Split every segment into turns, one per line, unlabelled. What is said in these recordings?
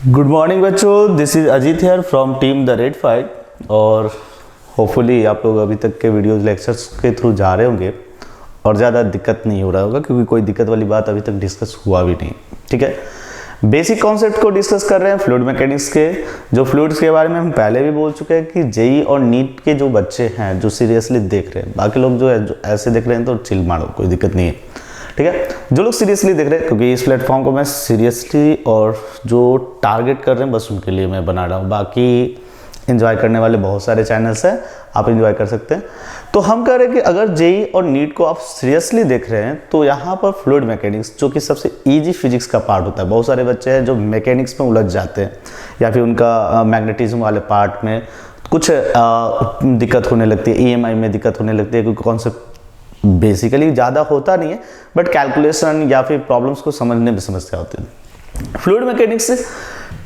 Good morning बच्चों, this is Ajit here from team the red fight. और hopefully आप लोग अभी तक के वीडियोस लेक्चर्स के थ्रू जा रहे होंगे और ज़्यादा दिक्कत नहीं हो रहा होगा, क्योंकि कोई दिक्कत वाली बात अभी तक डिस्कस हुआ भी नहीं। ठीक है, बेसिक कॉन्सेप्ट को डिस्कस कर रहे हैं फ्लूइड मैकेनिक्स के। जो फ्लूइड्स के बारे में हम पहले भी बोल चुके हैं कि जेई और नीट के जो बच्चे हैं जो सीरियसली देख रहे हैं, बाकी लोग जो ऐसे देख रहे हैं तो चिल मारो, कोई दिक्कत नहीं है। ठीक है, जो लोग सीरियसली देख रहे हैं, क्योंकि इस प्लेटफॉर्म को मैं सीरियसली और जो टारगेट कर रहे हैं बस उनके लिए मैं बना रहा हूँ। बाकी एंजॉय करने वाले बहुत सारे चैनल्स हैं, आप एंजॉय कर सकते हैं। तो हम कह रहे हैं कि अगर जेई और नीट को आप सीरियसली देख रहे हैं तो यहाँ पर फ्लूइड मैकेनिक्स, जो कि सबसे इजी फिजिक्स का पार्ट होता है, बहुत सारे बच्चे हैं जो मैकेनिक्स में उलझ जाते हैं या फिर उनका मैग्नेटिज्म वाले पार्ट में कुछ दिक्कत होने लगती है, ईएमआई में दिक्कत होने लगती है, क्योंकि कॉन्सेप्ट बेसिकली ज़्यादा होता नहीं है, बट कैलकुलेशन या फिर प्रॉब्लम्स को समझने में समस्या होती है। फ्लूइड मैकेनिक्स से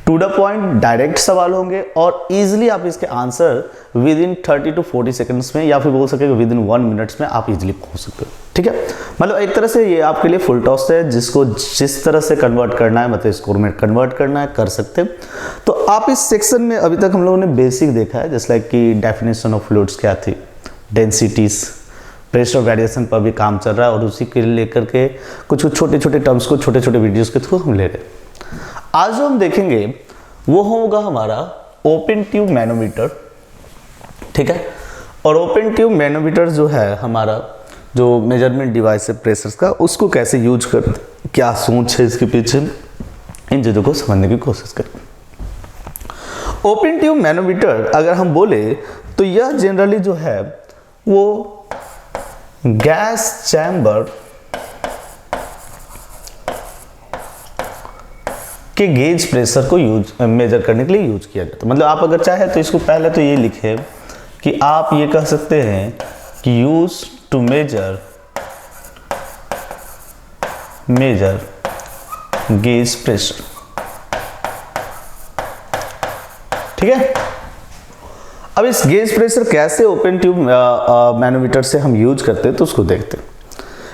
टू द पॉइंट डायरेक्ट सवाल होंगे और इजीली आप इसके answer with in 30 to 40 seconds में या फिर बोल सके विद इन 1 मिनट्स में आप इजीली पहुंच सकते हो। ठीक है, मतलब एक तरह से ये आपके लिए फुल टॉस है, जिसको जिस तरह से कन्वर्ट करना है, मतलब स्कोर में कन्वर्ट करना है, कर सकते हैं। तो आप इस सेक्शन में अभी तक हम लोगों ने बेसिक देखा है, जैसे लाइक कि डेफिनेशन ऑफ फ्लूइड्स क्या थी, डेंसिटीज, प्रेशर वेरिएशन पर भी काम चल रहा है, और उसी के लेकर के कुछ छोटे छोटे टर्म्स को छोटे छोटे वीडियोस के थ्रू हम ले रहे हैं। आज जो हम देखेंगे वो होगा हमारा ओपन ट्यूब मैनोमीटर। ठीक है, और ओपन ट्यूब मैनोमीटर जो है हमारा जो मेजरमेंट डिवाइस है प्रेशर्स का, उसको कैसे यूज कर, क्या सोच है इसके पीछे, इन चीज़ों को समझने की कोशिश करें। ओपन ट्यूब मैनोमीटर अगर हम बोले तो यह जनरली जो है वो गैस चैम्बर के गेज प्रेशर को मेजर करने के लिए यूज किया जाता है। मतलब आप अगर चाहे तो इसको पहले तो ये लिखे कि आप ये कह सकते हैं कि use to measure gauge pressure. ठीक है, अब इस गेज प्रेशर कैसे ओपन ट्यूब मैनोमीटर से हम यूज करते हैं तो उसको देखते हैं।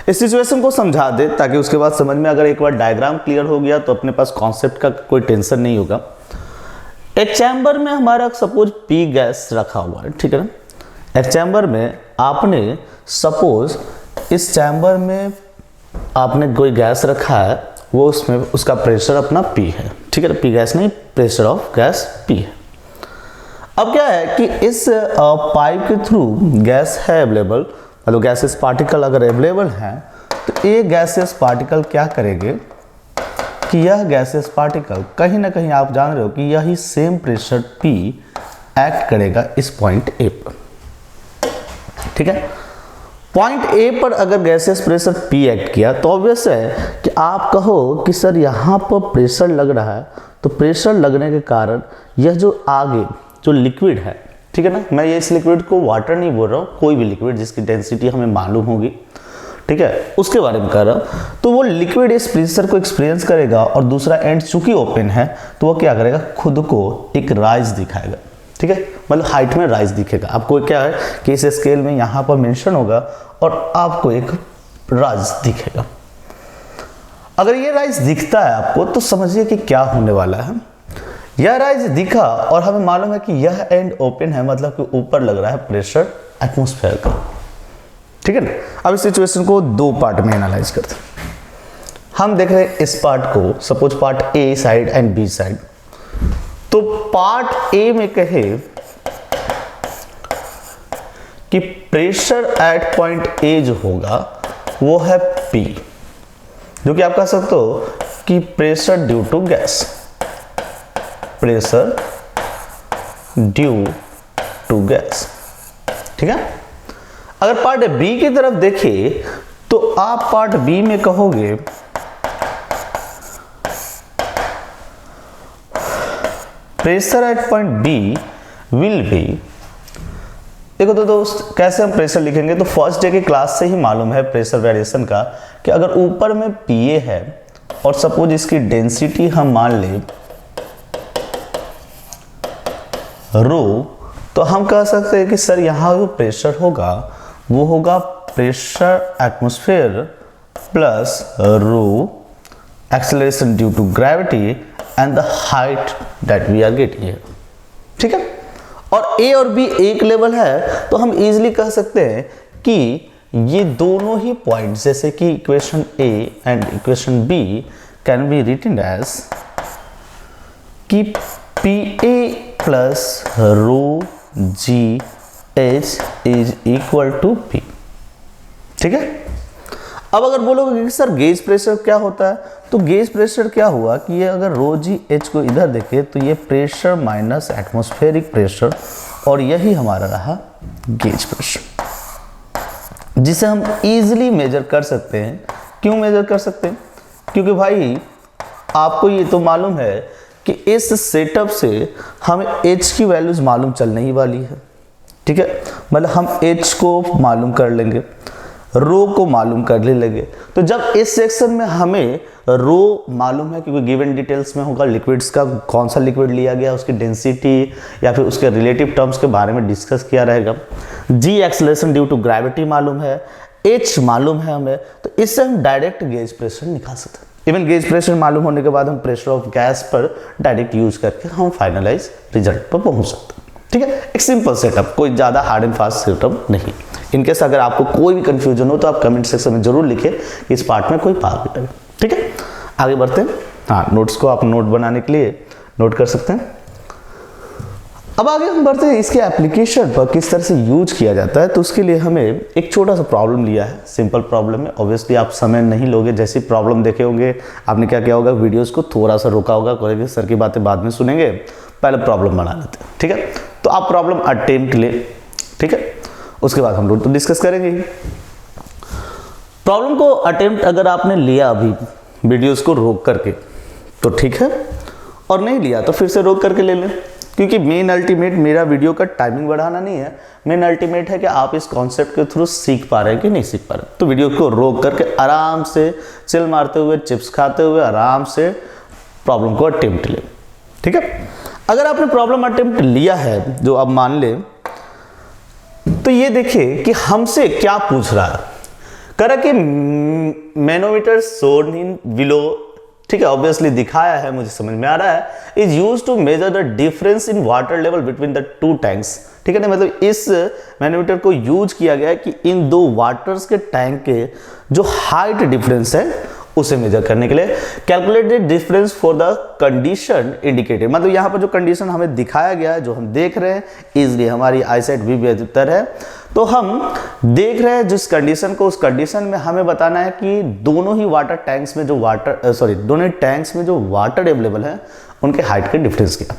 इस सिचुएशन को समझा दे ताकि उसके बाद समझ में, अगर एक बार डायग्राम क्लियर हो गया तो अपने पास कॉन्सेप्ट का कोई टेंशन नहीं होगा। एक चैम्बर में हमारा सपोज पी गैस रखा हुआ है, ठीक है ना। एक चैम्बर में आपने सपोज इस चैम्बर में आपने कोई गैस रखा है, वो उसमें उसका प्रेशर अपना पी है। ठीक है, पी गैस नहीं, प्रेशर ऑफ गैस पी है। अब क्या है कि इस पाइप के थ्रू गैस है अवेलेबल, मतलब गैसेस पार्टिकल अगर अवेलेबल हैं तो ये गैसेस पार्टिकल क्या करेंगे कि यह गैसेस पार्टिकल कहीं ना कहीं आप जान रहे हो कि यही सेम प्रेशर P एक्ट करेगा इस पॉइंट A पर। ठीक है, पॉइंट A पर अगर गैसेस प्रेशर P एक्ट किया तो ऑब्वियस है कि आप कहो कि सर यहाँ पर प्रेशर लग रहा है, तो प्रेशर लगने के कारण यह जो आगे जो लिक्विड है, ठीक है ना, मैं ये इस लिक्विड को वाटर नहीं बोल रहा हूँ, कोई भी लिक्विड जिसकी डेंसिटी हमें मालूम होगी, ठीक है, उसके बारे में कर रहा हूँ। तो वो लिक्विड इस प्रेशर को एक्सपीरियंस करेगा और दूसरा एंड चूंकि ओपन है तो वो क्या करेगा, खुद को एक राइज दिखाएगा। ठीक है, मतलब हाइट में राइज दिखेगा। आपको क्या है कि इस स्केल में यहाँ पर मेंशन होगा और आपको एक राइज दिखेगा। अगर ये राइज दिखता है आपको तो समझिए कि क्या होने वाला है। यह राइज दिखा और हमें मालूम है कि यह एंड ओपन है, मतलब कि ऊपर लग रहा है प्रेशर एटमॉस्फेयर का। ठीक है ना, अब इस सिचुएशन को दो पार्ट में एनालाइज करते हैं। हम देख रहे हैं इस पार्ट को, suppose part A side and B side. तो पार्ट ए में कहे कि प्रेशर एट पॉइंट ए जो होगा वो है P, जो कि आप कह सकते हो कि pressure due to gas, pressure due to gas. ठीक है, अगर पार्ट बी की तरफ देखें तो आप पार्ट बी में कहोगे pressure at point B will be. देखो तो दोस्त, कैसे हम प्रेशर लिखेंगे, तो फर्स्ट डे की क्लास से ही मालूम है प्रेशर वेरिएशन का कि अगर ऊपर में PA है और सपोज इसकी डेंसिटी हम मान ले रो, तो हम कह सकते हैं कि सर यहाँ जो प्रेशर होगा वो होगा pressure atmosphere plus rho acceleration due to gravity and the height that we are getting here. ठीक है, और ए और बी एक लेवल है तो हम इजीली कह सकते हैं कि ये दोनों ही पॉइंट्स, जैसे कि equation A and equation B can be written as कि P A plus rho G H is equal to P. ठीक है, अब अगर बोलोगे कि सर गेज प्रेशर क्या होता है, तो गेज प्रेशर क्या हुआ कि ये अगर रो जी एच को इधर देखे तो ये प्रेशर माइनस एटमॉस्फेरिक प्रेशर, और यही हमारा रहा गेज प्रेशर, जिसे हम इजीली मेजर कर सकते हैं। क्यों मेजर कर सकते हैं? क्योंकि भाई आपको ये तो मालूम है कि इस सेटअप से हमें एच की वैल्यूज मालूम चलने ही वाली है। ठीक है, मतलब हम एच को मालूम कर लेंगे, रो को मालूम कर लेंगे। तो जब इस सेक्शन में हमें रो मालूम है, क्योंकि गिवन डिटेल्स में होगा लिक्विड्स का, कौन सा लिक्विड लिया गया, उसकी डेंसिटी या फिर उसके रिलेटिव टर्म्स के बारे में डिस्कस किया रहेगा। जी एक्सेलरेशन ड्यू टू ग्रेविटी मालूम है, एच मालूम है हमें, तो इससे हम डायरेक्ट गेज प्रेशर निकाल सकते हैं। इवन गेज प्रेशर मालूम होने के बाद हम प्रेशर ऑफ गैस पर डायरेक्ट यूज करके हम फाइनलाइज रिजल्ट पर पहुंच सकते हैं। ठीक है, एक सिंपल सेटअप, कोई ज़्यादा हार्ड एंड फास्ट सेटअप नहीं। इनकेस अगर आपको कोई भी कंफ्यूजन हो तो आप कमेंट सेक्शन में जरूर लिखें कि इस पार्ट में कोई पार्ट लगे। ठीक है, आगे बढ़ते हैं। हाँ, नोट्स को आप नोट बनाने के लिए नोट कर सकते हैं। अब आगे हम बढ़ते हैं इसके एप्लीकेशन पर, किस तरह से यूज किया जाता है। तो उसके लिए हमें एक छोटा सा प्रॉब्लम लिया है, सिंपल प्रॉब्लम है। ऑब्वियसली आप समय नहीं लोगे, जैसी प्रॉब्लम देखे होंगे आपने क्या किया होगा, वीडियोस को थोड़ा सा रोका होगा, कहेंगे सर की बातें बाद में सुनेंगे, पहले प्रॉब्लम बना लेते हैं। ठीक है, तो आप प्रॉब्लम अटेम्प्ट ले, ठीक है, उसके बाद हम लोग तो डिस्कस करेंगे। प्रॉब्लम को अटेम्प्ट अगर आपने लिया अभी वीडियोस को रोक करके तो ठीक है, और नहीं लिया तो फिर से रोक करके ले लें, क्योंकि मेन अल्टीमेट मेरा वीडियो का टाइमिंग बढ़ाना नहीं है, मेन अल्टीमेट है कि आप इस कॉन्सेप्ट के थ्रू सीख पा रहे हैं कि नहीं सीख पा रहे। तो वीडियो को रोक करके आराम से चिल मारते हुए, चिप्स खाते हुए आराम से प्रॉब्लम को अटेम्प्ट ले। ठीक है, अगर आपने प्रॉब्लम अटेम्प्ट लिया है जो आप मान ले, तो ये देखिए कि हमसे क्या पूछ रहा है। कह रहा कि मैनोमीटर शोन इन बिलो, ठीक है, ऑब्वियसली दिखाया है, मुझे समझ में आ रहा है, is used to measure the difference in water level between the two tanks. ठीक है ना, मतलब इस मैनोमीटर को यूज किया गया है कि इन दो वाटर्स के टैंक के जो हाइट डिफरेंस है उसे मेजर करने के लिए। Calculated difference for the condition indicated, मतलब यहाँ पर जो कंडीशन हमें दिखाया गया है, जो हम देख रहे हैं, इसलिए हमारी आईसाइट भी बेहतर है। तो हम देख रहे हैं जिस कंडीशन को, उस कंडीशन में हमें बताना है कि दोनों ही वाटर टैंक्स में जो दोनों टैंक्स में जो वाटर अवेलेबल है उनके हाइट के डिफरेंस क्या।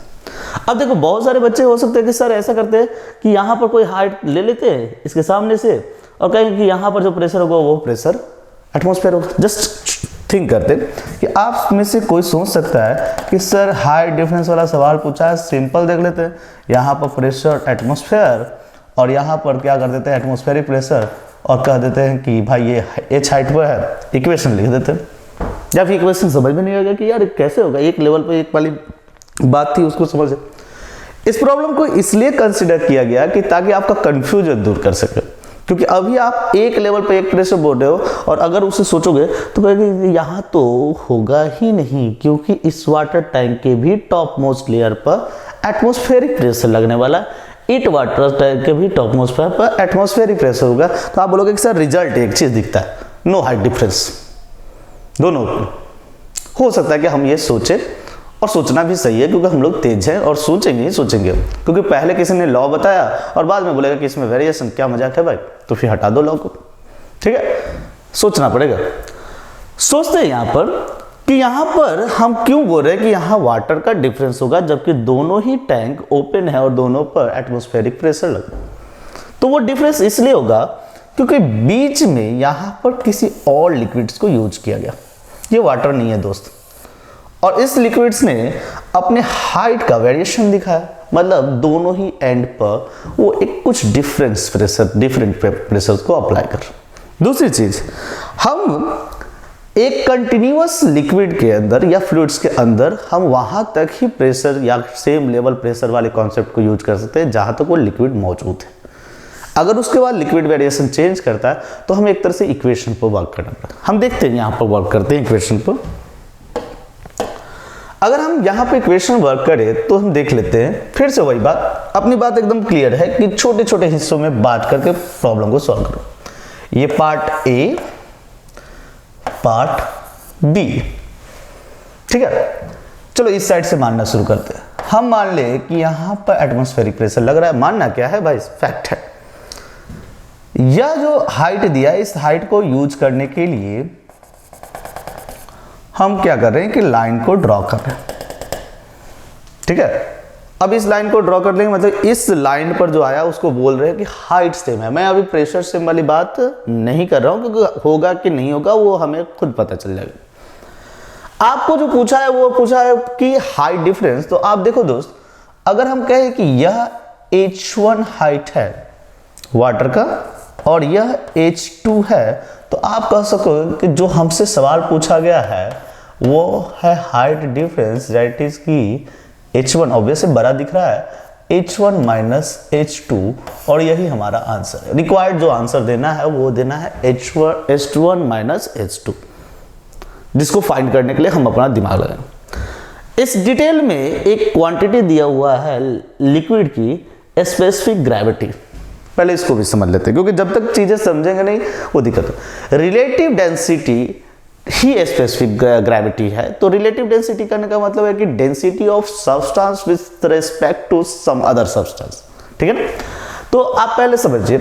अब देखो बहुत सारे बच्चे हो सकते हैं कि सर ऐसा करते हैं कि यहाँ पर कोई हाइट ले लेते हैं इसके सामने से और कहेंगे कि यहाँ पर जो प्रेशर होगा वो प्रेशर एटमॉस्फेयर होगा। जस्ट थिंक करते कि आप में से कोई सोच सकता है कि सर हाइट डिफरेंस वाला सवाल पूछा है, सिंपल देख लेते हैं, यहाँ पर प्रेशर एटमॉस्फेयर और यहाँ पर क्या कर देते हैं एटमॉस्फेरिक प्रेशर, और कह देते हैं कि भाई ये एच हाइट पर है, इक्वेशन लिख देते हैं। या फिर इक्वेशन समझ में नहीं आएगा कि यार कैसे होगा, एक लेवल पर एक वाली बात थी उसको समझे। इस प्रॉब्लम को इसलिए कंसिडर किया गया कि ताकि आपका कंफ्यूजन दूर कर सके, क्योंकि अभी आप एक लेवल पर एक प्रेशर बोल रहे हो और अगर उसे सोचोगे तो कहेंगे यहाँ तो होगा ही नहीं, क्योंकि इस वाटर टैंक के भी टॉप मोस्ट लेयर पर एटमॉस्फेरिक प्रेशर लगने वाला, इट वाटर टैंक के भी टॉप मोस्ट पर एटमॉस्फेरिक प्रेशर होगा। तो आप बोलोगे कि सर रिजल्ट एक चीज दिखता है, नो हाइट डिफरेंस। दोनों हो सकता है कि हम ये सोचे, और सोचना भी सही है क्योंकि हम लोग तेज हैं और सोचेंगे ही सोचेंगे, क्योंकि पहले किसी ने लॉ बताया और बाद में बोलेगा कि इसमें वेरिएशन, क्या मजाक है भाई, तो फिर हटा दो लॉ को। ठीक है, सोचना पड़ेगा। सोचते हैं यहाँ पर कि यहाँ पर हम क्यों बोल रहे हैं कि यहाँ वाटर का डिफरेंस होगा, जबकि दोनों ही टैंक ओपन है और दोनों पर एटमॉस्फेरिक प्रेशर लगा। तो वो डिफरेंस इसलिए होगा क्योंकि बीच में यहाँ पर किसी और लिक्विड्स को यूज किया गया, ये वाटर नहीं है दोस्त, और इस लिक्विड्स ने अपने हाइट का वेरिएशन दिखाया, मतलब दोनों ही एंड पर वो एक कुछ डिफरेंट प्रेशर को अप्लाई कर। दूसरी चीज, हम एक कंटिन्यूअस लिक्विड के अंदर या फ्लूइड्स के अंदर हम वहां तक ही प्रेशर या सेम लेवल प्रेशर वाले कॉन्सेप्ट को यूज कर सकते हैं जहां तक वो लिक्विड मौजूद है। अगर उसके बाद लिक्विड वेरिएशन चेंज करता है तो हमें एक तरह से इक्वेशन पर वर्क करना पड़ता है। हम देखते हैं यहाँ पर वर्क करते हैं इक्वेशन पर। अगर हम यहाँ पे इक्वेशन वर्क करें तो हम देख लेते हैं, फिर से वही बात, अपनी बात एकदम क्लियर है कि छोटे छोटे हिस्सों में बांट करके प्रॉब्लम को सॉल्व करो। ये पार्ट ए, पार्ट बी, ठीक है। चलो इस साइड से मानना शुरू करते हैं। हम मान ले कि यहां पर एटमॉस्फेरिक प्रेशर लग रहा है, मानना क्या है भाई, फैक्ट है। यह जो हाइट दिया है, इस हाइट को यूज करने के लिए हम क्या कर रहे हैं कि लाइन को ड्रॉ कर रहे हैं, ठीक है। अब इस लाइन को ड्रॉ कर लेंगे, मतलब इस लाइन पर जो आया उसको बोल रहे हैं कि हाइट सेम है। मैं अभी प्रेशर सेम वाली बात नहीं कर रहा हूं, क्योंकि होगा कि नहीं होगा वो हमें खुद पता चल जाएगा। आपको जो पूछा है वो पूछा है कि हाइट डिफरेंस। तो आप देखो दोस्त, अगर हम कहें कि यह H1 हाइट है वाटर का और यह H2 है, तो आप कह सकोगे कि जो हमसे सवाल पूछा गया है वो है हाइट डिफरेंस, दैट इज की H1 ऑब्वियसली बड़ा दिख रहा है, H1 माइनस H2, और यही हमारा आंसर है। रिक्वायर्ड जो आंसर देना है वो देना है H1 माइनस H2, जिसको फाइंड करने के लिए हम अपना दिमाग लगाएं। इस डिटेल में एक क्वांटिटी दिया हुआ है लिक्विड की स्पेसिफिक ग्रेविटी, पहले इसको भी समझ लेते हैं, क्योंकि जब तक चीजें समझेंगे नहीं वो दिक्कत है। रिलेटिव डेंसिटी ही स्पेसिफिक ग्रेविटी है। तो रिलेटिव डेंसिटी करने का मतलब है कि density of substance with respect to some other substance, ठीक है ना। तो आप पहले समझिए,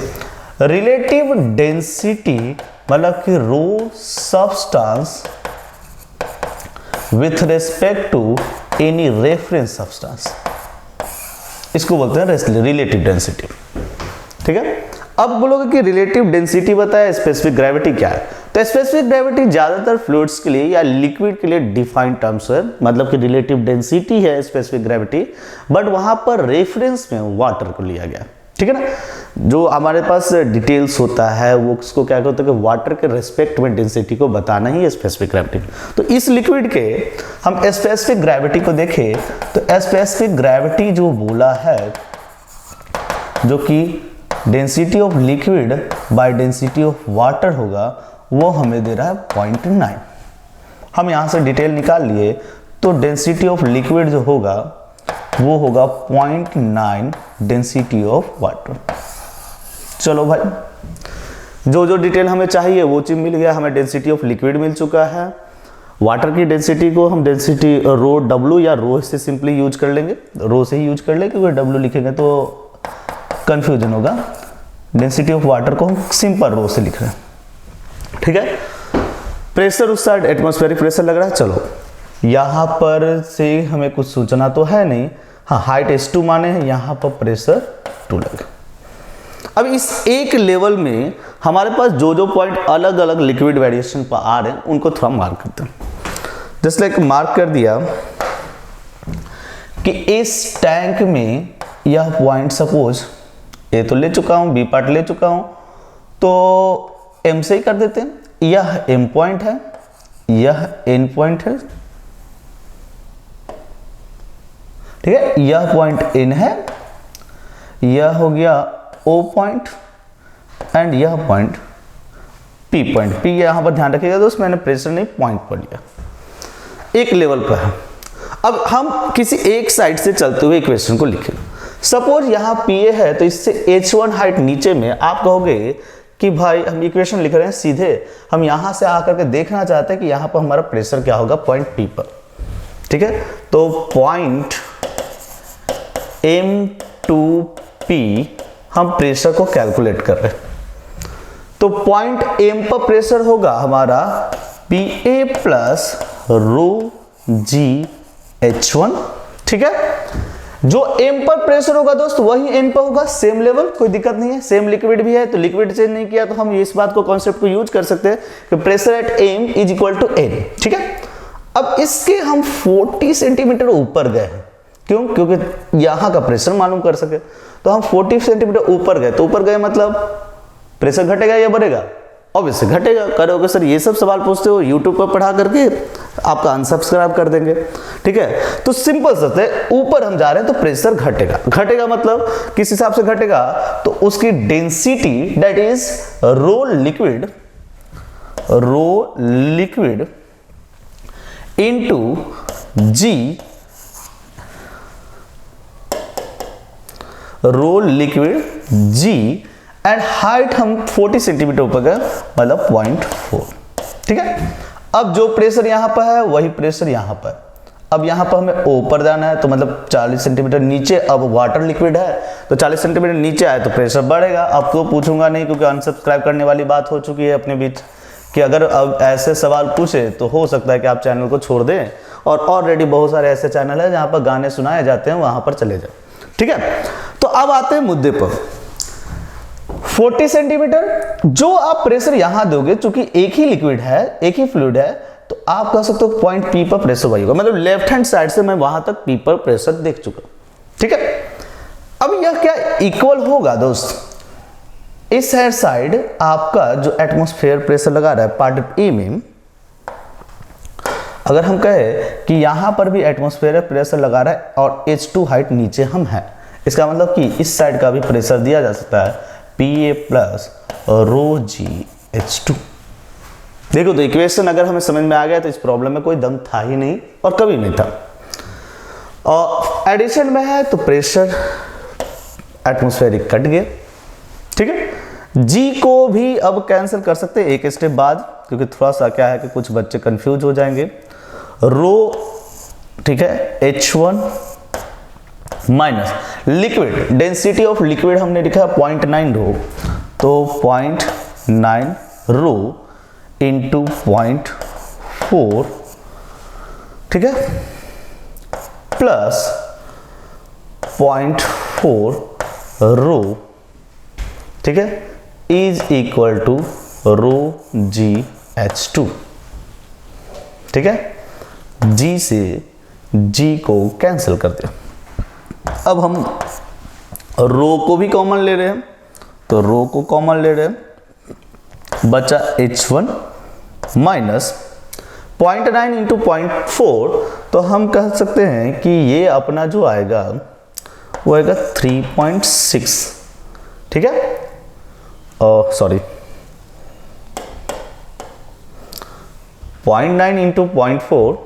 रिलेटिव डेंसिटी मतलब कि rho substance with respect to any reference substance, इसको बोलते हैं रिलेटिव डेंसिटी, ठीक है। अब बोलोगे कि रिलेटिव डेंसिटी बताया, स्पेसिफिक ग्रेविटी क्या है। तो स्पेसिफिक ग्रेविटी ज्यादातर फ्लूइड्स के लिए या लिक्विड के लिए डिफाइंड टर्म्स है, मतलब कि रिलेटिव डेंसिटी है स्पेसिफिक ग्रेविटी, बट वहां पर रेफरेंस में वाटर को लिया गया, ठीक है ना। जो हमारे पास डिटेल्स होता है वो उसको क्या कहते हैं कि वाटर के रेस्पेक्ट में डेंसिटी को बताना ही है स्पेसिफिक ग्रेविटी। तो इस लिक्विड के हम स्पेसिफिक ग्रेविटी को देखें तो स्पेसिफिक ग्रेविटी जो बोला है, जो कि density of liquid by density of water होगा, वो हमें दे रहा है 0.9। हम यहां से डिटेल निकाल लिए, तो डेंसिटी ऑफ लिक्विड जो होगा वो होगा 0.9 डेंसिटी ऑफ वाटर। चलो भाई, जो जो डिटेल हमें चाहिए वो चीज मिल गया। हमें डेंसिटी ऑफ लिक्विड मिल चुका है, वाटर की डेंसिटी को हम डेंसिटी रो W या रो से सिंपली यूज कर लेंगे, रो से ही यूज कर लेंगे, क्योंकि W लिखेंगे तो कंफ्यूजन होगा। डेंसिटी ऑफ वाटर को हम सिंपल रो से लिख रहे हैं, ठीक है। प्रेशर उस साइड एटमॉस्फेरिक प्रेशर लग रहा है। चलो यहां पर से हमें कुछ सूचना तो है नहीं, हाँ हाइट H2 माने हैं, यहां पर प्रेशर 2 लगा। अब इस एक लेवल में हमारे पास जो जो पॉइंट अलग अलग लिक्विड वेरिएशन पर आ रहे हैं उनको थोड़ा मार्क करते हैं। जस्ट लाइक मार्क कर दिया कि इस टैंक में यह पॉइंट सपोज ए तो ले चुका हूं, बी पार्ट ले चुका हूं, तो M से ही कर देते हैं। यह M पॉइंट है, यह N पॉइंट है, ठीक है। यह पॉइंट N है, यह हो गया O पॉइंट, एंड यह पॉइंट P पॉइंट। P यहां पर ध्यान रखिएगा दोस्त, मैंने प्रेशर नहीं पॉइंट पढ़ लिया, एक लेवल पर है। अब हम किसी एक साइड से चलते हुए इक्वेशन को लिखें। सपोज यहां PA है, तो इससे H1 हाइट नीचे में। आप कहोगे कि भाई हम इक्वेशन लिख रहे हैं सीधे, हम यहां से आकर के देखना चाहते हैं कि यहां पर हमारा प्रेशर क्या होगा पॉइंट P पर, ठीक है। तो पॉइंट M2P हम प्रेशर को कैलकुलेट कर रहे हैं। तो पॉइंट M पर प्रेशर होगा हमारा PA प्लस रो G H1, ठीक है। जो M पर प्रेशर होगा दोस्त वही N पर होगा, सेम लेवल, कोई दिक्कत नहीं है। सेम लिक्विड भी है तो लिक्विड चेंज नहीं किया, तो हम इस बात को कॉन्सेप्ट को यूज कर सकते हैं कि pressure at M is equal to N, ठीक है। अब इसके हम 40 सेंटीमीटर ऊपर गए हैं, क्यों? क्योंकि यहां का प्रेशर मालूम कर सके। तो हम 40 सेंटीमीटर ऊपर गए, तो ऊपर गए मतलब प्रेशर घटेगा या बढ़ेगा? ऑब्वियसली घटेगा। करोगे सर ये सब सवाल पूछते हो, यूट्यूब पर पढ़ा करके आपका अनसब्सक्राइब कर देंगे, ठीक है। तो सिंपल सा है, ऊपर हम जा रहे हैं तो प्रेशर घटेगा। घटेगा मतलब किस हिसाब से घटेगा? तो उसकी density that is rho liquid into g rho liquid g and height हम 40 सेंटीमीटर ऊपर का मतलब 0.4, ठीक है। अब जो प्रेशर यहां पर है वही प्रेशर यहां पर, अब यहां पर हमें ऊपर जाना है तो मतलब 40 सेंटीमीटर नीचे, अब वाटर लिक्विड है तो 40 सेंटीमीटर नीचे आए तो प्रेशर बढ़ेगा। अब तो पूछूंगा नहीं क्योंकि अनसब्सक्राइब करने वाली बात हो चुकी है अपने बीच कि अगर अब ऐसे सवाल पूछे तो हो सकता है कि आप चैनल को छोड़ दें, और ऑलरेडी बहुत सारे ऐसे चैनल है जहां पर गाने सुनाए जाते हैं, वहां पर चले जाओ, ठीक है। तो अब आते हैं मुद्दे पर। 40 सेंटीमीटर जो आप प्रेशर यहां दोगे, चूंकि एक ही लिक्विड है, एक ही फ्लूइड है, तो आप कह सकते हो पॉइंट पी पर प्रेशर वही होगा, मतलब लेफ्ट हैंड साइड से मैं वहां तक पी पर प्रेशर देख चुका, ठीक है। अब यह क्या इक्वल होगा दोस्त, इस साइड आपका जो एटमॉस्फेयर प्रेशर लगा रहा है पार्ट ए में, अगर हम कहें कि यहां पर भी एटमॉस्फेयर प्रेशर लगा रहा है और H2 हाइट नीचे हम है, इसका मतलब कि इस साइड का भी प्रेशर दिया जा सकता है Pa plus rho g H2। देखो तो इक्वेशन अगर हमें समझ में आ गया तो इस प्रॉब्लम में कोई दम था ही नहीं और कभी नहीं था। और एडिशन में है तो प्रेशर एटमॉस्फेरिक कट गया, ठीक है। जी को भी अब कैंसिल कर सकते हैं एक स्टेप बाद, क्योंकि थोड़ा सा क्या है कि कुछ बच्चे कंफ्यूज हो जाएंगे। रो, ठीक है, H1 minus liquid, density of liquid हमने लिखा 0.9 रो, तो 0.9 रो इंटू 0.4, ठीक है, प्लस 0.4 रो, ठीक है, is equal to rho g H2, ठीक है। जी से जी को कैंसिल कर दिया। अब हम रो को भी कॉमन ले रहे हैं, तो रो को कॉमन ले रहे हैं, बचा H1 माइनस 0.9 इंटू 0.4, तो हम कह सकते हैं कि ये अपना जो आएगा वो आएगा 3.6, ठीक है, सॉरी 0.9 इंटू 0.4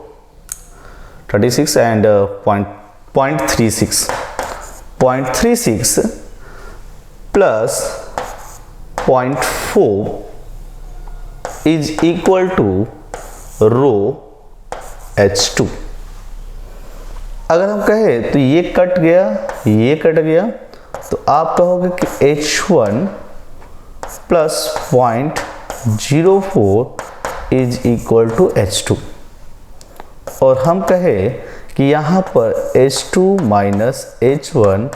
36 एंड 0.36 plus 0.4 is equal to rho H2। अगर हम कहें तो ये कट गया, ये कट गया, तो आप कहोगे कि H1 plus 0.04 is equal to H2, और हम कहें कि यहां पर H2 minus H1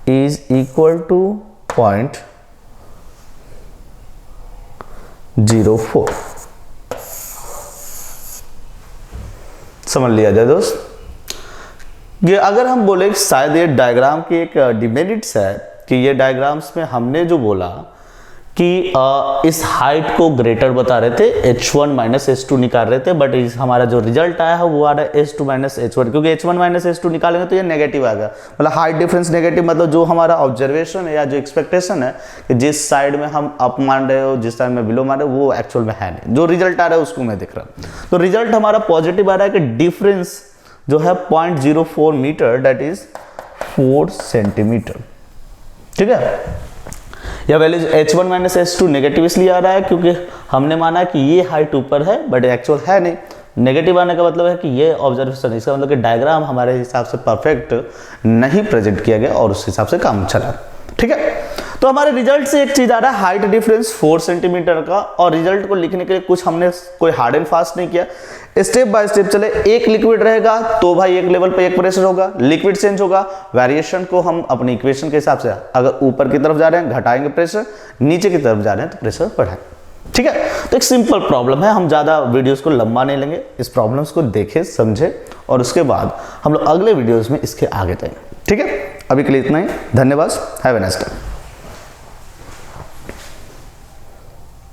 is equal to 0.04। समझ लिया जाए दोस्त। ये अगर हम बोले कि शायद ये डायग्राम की एक डिमेरिट्स है कि ये डायग्राम्स में हमने जो बोला कि इस हाइट को ग्रेटर बता रहे थे, H1 माइनस H2 निकाल रहे थे, बट हमारा जो रिजल्ट आया है वो आ रहा है H2 माइनस H1, क्योंकि H1 माइनस H2 निकालेंगे तो ये नेगेटिव आएगा, मतलब हाइट डिफरेंस नेगेटिव, मतलब जो हमारा ऑब्जर्वेशन है या जो एक्सपेक्टेशन है कि जिस साइड में हम अप मान रहे हो, जिस साइड में बिलो मान रहे हो, वो एक्चुअल में है नहीं, जो रिजल्ट आ रहा है उसको मैं देख रहा हूँ। तो रिजल्ट हमारा पॉजिटिव आ रहा है कि डिफरेंस जो है 0.04 मीटर, दैट इज 4 सेंटीमीटर, ठीक है। यह value H1 minus H2 negative इसलिए आ रहा है क्योंकि हमने माना कि ये हाइट ऊपर है बट एक्चुअल है नहीं। नेगेटिव आने का मतलब है कि ये ऑब्जर्वेशन, इसका मतलब कि डायग्राम हमारे हिसाब से परफेक्ट नहीं प्रेजेंट किया गया और उस हिसाब से काम चला, ठीक है। तो हमारे रिजल्ट से एक चीज आ रहा है हाइट डिफरेंस 4 सेंटीमीटर का, और रिजल्ट को लिखने के लिए कुछ हमने कोई हार्ड एंड फास्ट नहीं किया, स्टेप बाय स्टेप चले। एक लिक्विड रहेगा तो भाई एक लेवल पे एक प्रेशर होगा, लिक्विड चेंज होगा, वेरिएशन को हम अपनी इक्वेशन के हिसाब से, अगर ऊपर की तरफ जा रहे हैं घटाएंगे प्रेशर, नीचे की तरफ जा रहे हैं तो प्रेशर बढ़ाएंगे, ठीक है। तो एक सिंपल प्रॉब्लम है, हम ज्यादा वीडियोस को लंबा नहीं लेंगे, इस प्रॉब्लम्स को देखें समझे और उसके बाद हम लोग अगले वीडियोस में इसके आगे जाएंगे, ठीक है। अभी के लिए इतना ही, धन्यवाद, हैव अ नाइस डे।